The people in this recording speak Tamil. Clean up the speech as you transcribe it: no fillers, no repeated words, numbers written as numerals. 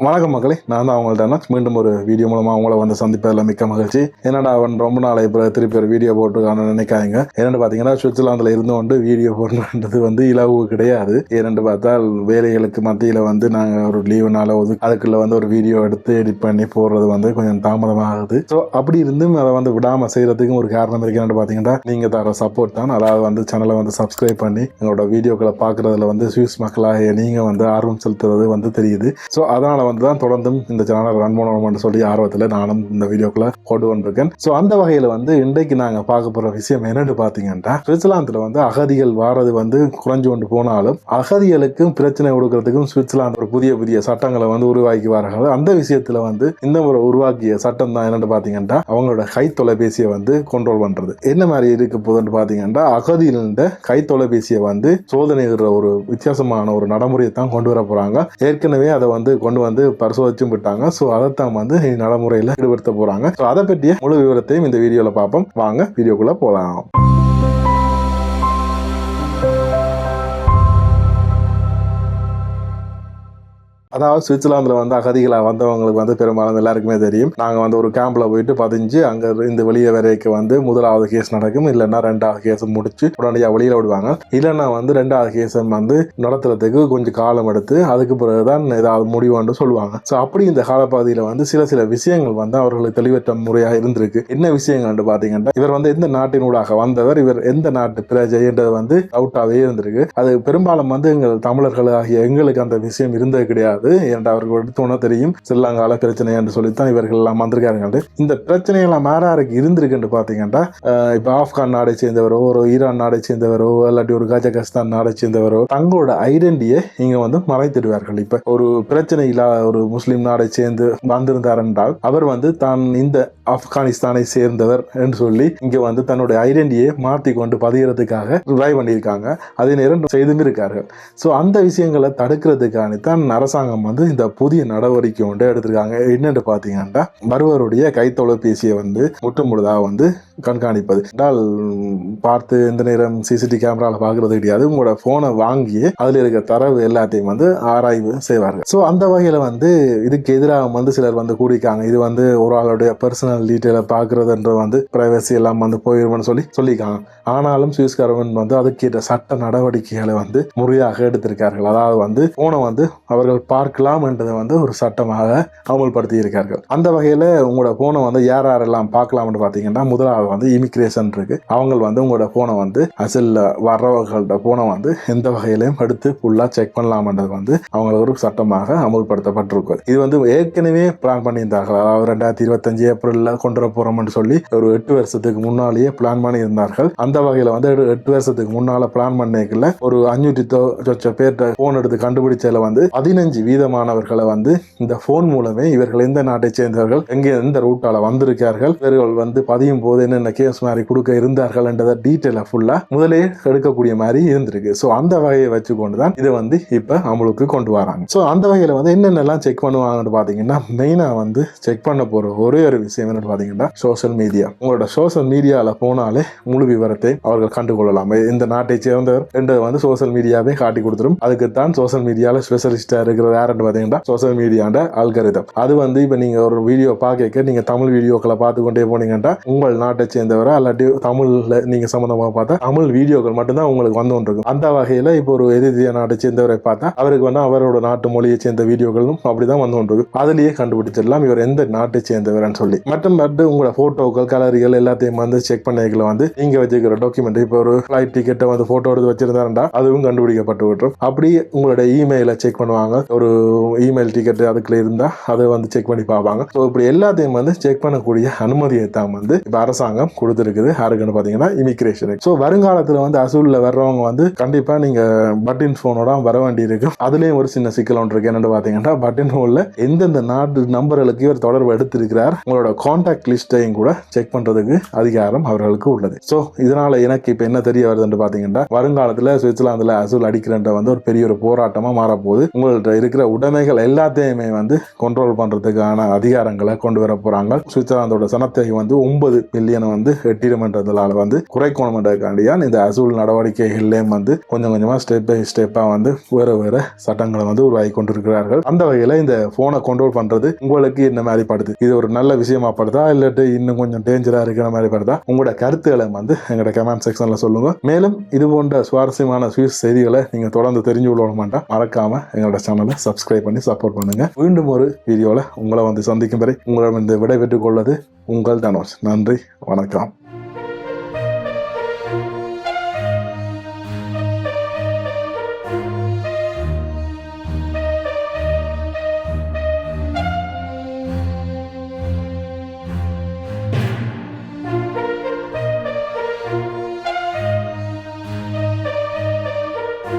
வணக்கம் மக்களே, நான் தான் அவங்கள்ட்ட மீண்டும் ஒரு வீடியோ மூலமாக அவங்கள வந்து சந்திப்பதில் மிக்க மகிழ்ச்சி. என்னடா அவன் ரொம்ப நாளை இப்போ திருப்பி ஒரு வீடியோ போட்டுருக்கான்னு நினைக்காங்க. என்னென்னு பார்த்தீங்கன்னா, சுவிட்சர்லாந்தில் இருந்து கொண்டு வீடியோ போடுறது வந்து இலவு கிடையாது. ஏனென்று பார்த்தால் வேலைகளுக்கு மத்தியில் வந்து நாங்கள் ஒரு லீவுனால அதுக்குள்ள வந்து ஒரு வீடியோ எடுத்து எடிட் பண்ணி போடுறது வந்து கொஞ்சம் தாமதமாகுது. ஸோ அப்படி இருந்தும் அதை வந்து விடாமல் செய்கிறதுக்கும் ஒரு காரணம் இருக்குன்னு பார்த்தீங்கன்னா, நீங்கள் தர சப்போர்ட் தான். அதாவது வந்து சேனலை வந்து சப்ஸ்கிரைப் பண்ணி எங்களோட வீடியோக்களை பார்க்குறதுல வந்து சுவிஸ் மக்களாக நீங்கள் வந்து ஆர்வம் செலுத்துறது வந்து தெரியுது. ஸோ அதனால் வந்து தான் தொடர்ந்தும் இந்த சேனல் ரன் பண்ணணும்னு சொல்லி ஆர்வத்தில் நானும் இந்த வீடியோக்குள்ள போட்டு கொண்டிருக்கேன். ஸோ அந்த வகையில் வந்து இன்றைக்கு நாங்கள் பார்க்க போகிற விஷயம் என்னென்னு பார்த்தீங்கன்னா, சுவிட்சர்லாந்தில் வந்து அகதிகள் வாரது வந்து குறைஞ்சு கொண்டு போனாலும் அகதிகளுக்கும் பிரச்சனை கொடுக்கறதுக்கும் சுவிட்சர்லாந்து ஒரு புதிய புதிய சட்டங்களை வந்து உருவாக்கி வராங்க. அந்த விஷயத்தில் வந்து இந்த ஒரு உருவாக்கிய சட்டம் தான் என்னென்னு பார்த்தீங்கன்னா, அவங்களோட கை தொலைபேசியை வந்து கண்ட்ரோல் பண்ணுறது. என்ன மாதிரி இருக்க போதுன்னு பார்த்தீங்கன்னா, அகதியிலிருந்த கை தொலைபேசியை வந்து சோதனைகிற ஒரு வித்தியாசமான ஒரு நடைமுறையை தான் கொண்டு வர போகிறாங்க. ஏற்கனவே அதை வந்து கொண்டு வந்து பரிசோதிச்சும் விட்டாங்க. ஸோ அதைத்தான் வந்து நடைமுறையில் ஈடுபடுத்த போறாங்க. ஸோ அதை பற்றிய முழு விவரத்தையும் இந்த வீடியோவில் பார்ப்போம். வாங்க வீடியோக்குள்ள போகலாம். அதாவது சுவிட்சர்லாந்தில் வந்து அகதிகளாக வந்தவங்களுக்கு வந்து பெரும்பாலும் எல்லாருக்குமே தெரியும். நாங்கள் வந்து ஒரு கேம்பில் போயிட்டு பதிஞ்சு அங்கே இந்த வெளியே வரைக்கும் வந்து முதலாவது கேஸ் நடக்கும். இல்லைன்னா ரெண்டாவது கேஸ் முடிச்சு உடனடியாக வெளியில் விடுவாங்க. இல்லைன்னா வந்து ரெண்டாவது கேஸை வந்து நடத்துறதுக்கு கொஞ்சம் காலம் எடுத்து அதுக்கு பிறகுதான் ஏதாவது முடிவுன்னு சொல்லுவாங்க. ஸோ அப்படி இந்த காலப்பகுதியில் வந்து சில விஷயங்கள் வந்து அவர்களுக்கு தெளிவற்ற முறையாக இருந்திருக்கு. என்ன விஷயங்கள்னு பார்த்தீங்கன்னா, இவர் வந்து எந்த நாட்டினூடாக வந்தவர், இவர் எந்த நாட்டு பிரஜைன்றது வந்து அவுட்டாகவே இருந்திருக்கு. அது பெரும்பாலும் வந்து எங்கள் தமிழர்கள் ஆகிய எங்களுக்கு அந்த விஷயம் இருந்தது கிடையாது. என்று அவர்கள் எடுத்தோன்னா தெரியும் ஸ்ரீலங்கால பிரச்சனை என்று சொல்லித்தான் இவர்கள் எல்லாம் வந்திருக்காங்க. இந்த பிரச்சனை எல்லாம் யாருக்கு இருந்திருக்கு பார்த்தீங்கன்னா, இப்ப ஆப்கான் நாடை சேர்ந்தவரோ, ஒரு ஈரான் நாடை சேர்ந்தவரோ, இல்லாட்டி ஒரு கஜகஸ்தான் நாடை சேர்ந்தவரோ தங்களோட ஐடென்டிட்டியை இங்க வந்து மறைத்திடுவார்கள். இப்ப ஒரு பிரச்சனை இல்லாத ஒரு முஸ்லிம் நாடை சேர்ந்து வந்திருந்தார் என்றால் அவர் வந்து தான் இந்த ஆப்கானிஸ்தானை சேர்ந்தவர் என்று சொல்லி இங்க வந்து தன்னுடைய ஐடென்டிட்டியை மாற்றி கொண்டு பதிகிறதுக்காக ட்ரை பண்ணியிருக்காங்க. அதே நேரம் செய்தும் இருக்கார்கள். ஸோ அந்த விஷயங்களை தடுக்கிறதுக்கான தான் அரசாங்கம் வந்து இந்த புதிய நடவடிக்கை ஒன்று எடுத்திருக்காங்க. என்னன்னு பார்த்தீங்கன்னா, வருவருடைய கைத்தொலைபேசியை வந்து முற்றுமுழுதாக வந்து கண்காணிப்பது என்றால் பார்த்து எந்த நேரம் சிசிடிவி கேமராவில் பார்க்கறது கிடையாது. உங்களோட போனை வாங்கி அதில் இருக்கிற தரவு எல்லாத்தையும் வந்து ஆராய்வு செய்வார்கள். ஸோ அந்த வகையில் வந்து இதுக்கு எதிராக வந்து சிலர் வந்து கூடிக்காங்க. இது வந்து ஒரு ஆளுடைய பர்சனல் டீட்டெயிலை பார்க்கறதுன்ற வந்து பிரைவசி எல்லாம் வந்து போயிருமென்னு சொல்லிக்காங்க. ஆனாலும் சுவிஸ் கவர்மெண்ட் வந்து அதுக்கேற்ற சட்ட நடவடிக்கைகளை வந்து முறையாக எடுத்திருக்கார்கள். அதாவது வந்து போனை வந்து அவர்கள் பார்க்கலாம் என்றதை வந்து ஒரு சட்டமாக அமல்படுத்தி இருக்கார்கள். அந்த வகையில் உங்களோட போனை வந்து யாரெல்லாம் பார்க்கலாம்னு பார்த்தீங்கன்னா, முதலாவது வந்து இமிகிரேஷன் இருக்கு. அவங்க வந்து உங்களோட போனை வந்து அசல்ல வர்றவர்களோட போனை வந்து எந்த வகையிலையும் எடுத்து ஃபுல்லா செக் பண்ணலாம்ன்றது வந்து அவங்களுக்கு ஒரு சட்டமாக அமல்படுத்தப்பட்டிருக்கு. இது வந்து ஏற்கனவே பிளான் பண்ணியிருந்தார்கள். அதாவது 2025 ஏப்ரல்ல கொண்டு வர போறோம்னு சொல்லி ஒரு 8 வருஷத்துக்கு முன்னாலேயே பிளான் பண்ணி இருந்தார்கள். அந்த வகையில வந்து 8 வருஷத்துக்கு முன்னால பிளான் பண்ணிக்கல ஒரு 500 பேர்ட்ட போன் எடுத்து கண்டுபிடிச்சதுல வந்து 15% வந்து இந்த போன் மூலமே இவர்கள் எந்த நாட்டை சேர்ந்தவர்கள், எங்கே எந்த ரூட்டால வந்திருக்கார்கள், இவர்கள் வந்து பதியும் போது என்னென்ன கேஸ் மாதிரி கொடுக்க இருந்தார்கள் என்றதை டீட்டெயில ஃபுல்லா முதலே எடுக்கக்கூடிய மாதிரி இருந்திருக்கு. ஸோ அந்த வகையை வச்சுக்கொண்டு தான் இதை வந்து இப்ப அமலுக்கு கொண்டு வராங்க. ஸோ அந்த வகையில வந்து என்னென்னலாம் செக் பண்ணுவாங்கன்னு பாத்தீங்கன்னா, மெயினா வந்து செக் பண்ண போற ஒரே ஒரு விஷயம் என்னன்னு பாத்தீங்கன்னா, சோசியல் மீடியா. உங்களோட சோசியல் மீடியால போனாலே முழு விவரத்தை அவர்கள் கண்டுகொள்ளலாம். இந்த நாட்டை சேர்ந்தவர் என்றதை வந்து சோசியல் மீடியாவே காட்டி கொடுத்துரும். அதுக்குத்தான் சோசியல் மீடியால ஸ்பெஷலிஸ்டா இருக்கிற யாருன்னு பாத்தீங்கன்னா சோசியல் மீடியாண்ட அல்காரிதம். அது வந்து இப்ப நீங்க ஒரு வீடியோ பார்க்க நீங்க தமிழ் வீடியோக்களை பார்த்து கொண்டே போனீங்கன்னா உங்கள் நாட்டை சேர்ந்தவரை அல்லாட்டி தமிழ்ல நீங்க சம்பந்தமா பார்த்தா தமிழ் வீடியோக்கள் மட்டும்தான் உங்களுக்கு வந்து கொண்டிருக்கும். அந்த வகையில இப்போ ஒரு எதிரிய நாட்டை சேர்ந்தவரை பார்த்தா அவருக்கு வந்து அவரோட நாட்டு மொழியை சேர்ந்த வீடியோக்களும் அப்படிதான் வந்து கொண்டிருக்கும். அதுலயே கண்டுபிடிச்சிடலாம் இவர் எந்த நாட்டை சேர்ந்தவர்னு சொல்லி. மற்றும் உங்களோட போட்டோக்கள் கலரிகள் எல்லாத்தையும் வந்து செக் பண்ணிக்கல வந்து நீங்க வச்சுக்கிற டாக்குமெண்ட். இப்போ ஒரு ஃபிளைட் டிக்கெட்டை வந்து போட்டோ எடுத்து வச்சிருந்தாருண்டா அதுவும் கண்டுபிடிக்கப்பட்டு விட்டுரும். அப்படி உங்களோட இமெயிலை செக் பண்ணுவாங்க. ஒரு இமெயில் டிக்கெட் அதுக்குள்ள இருந்தா அதை வந்து செக் பண்ணி பார்ப்பாங்க. ஸோ இப்படி எல்லாத்தையும் வந்து செக் பண்ணக்கூடிய அனுமதியை தான் வந்து இப்ப அரசாங்கம் கொடுத்துருக்குது. யாருக்குன்னு பாத்தீங்கன்னா இமிகிரேஷனுக்கு. ஸோ வருங்காலத்தில் வந்து அசூல்ல வர்றவங்க வந்து கண்டிப்பா நீங்க பட்டன் போனோட வர வேண்டி இருக்கும். அதுலயும் ஒரு சின்ன சிக்கல் ஒன்று இருக்கு. என்னன்னு பாத்தீங்கன்னா, பட்டன் போன்ல எந்தெந்த நாட்டு நம்பர்களுக்கு இவர் தொடர்பு எடுத்திருக்கிறார், உங்களோட கான்டாக்ட் லிஸ்டையும் கூட செக் பண்றதுக்கு அதிகாரம் அவர்களுக்கு உள்ளது. ஸோ இதனால எனக்கு இப்ப என்ன தெரிய வருதுன்னு பாத்தீங்கன்னா, வருங்காலத்தில் சுவிட்சர்லாந்துல அசூல் அடிக்கிறன்ற வந்து ஒரு பெரிய ஒரு போராட்டமா மாறப்போகுது. உங்கள்ட்ட இருக்கிற உடைமைகள் எல்லாத்தையுமே வந்து கண்ட்ரோல் பண்றதுக்கான அதிகாரங்களை கொண்டு வர போறாங்க. சுவிட்சர்லாந்தோட சனத்தொகை வந்து 9 மில்லியன் ஃபைனை வந்து எட்டிடுமென்றதால வந்து குறைக்கணுமென்றதுக்காண்டியான் இந்த அசூல் நடவடிக்கைகள்லேயும் வந்து கொஞ்சம் கொஞ்சமாக ஸ்டெப் பை ஸ்டெப்பாக வந்து வேறு சட்டங்களை வந்து உருவாகி கொண்டிருக்கிறார்கள். அந்த வகையில் இந்த ஃபோனை கண்ட்ரோல் பண்ணுறது உங்களுக்கு என்ன மாதிரி படுது, இது ஒரு நல்ல விஷயமா படுதா இல்லாட்டி இன்னும் கொஞ்சம் டேஞ்சராக இருக்கிற மாதிரி படுதா, உங்களோட கருத்துக்களை வந்து எங்களோட கமெண்ட் செக்ஷனில் சொல்லுங்க. மேலும் இது போன்ற சுவாரஸ்யமான சுவிஸ் செய்திகளை நீங்கள் தொடர்ந்து தெரிஞ்சு கொள்ள மாட்டோம், மறக்காம எங்களோட சேனலை சப்ஸ்கிரைப் பண்ணி சப்போர்ட் பண்ணுங்க. மீண்டும் ஒரு வீடியோவில் உங்களை வந்து சந்திக்கும் வரை உங்களிடம் இந்த விடை பெற்றுக் கொள்வது உங்கள் தனோஜ். நன்றி, வணக்கம்.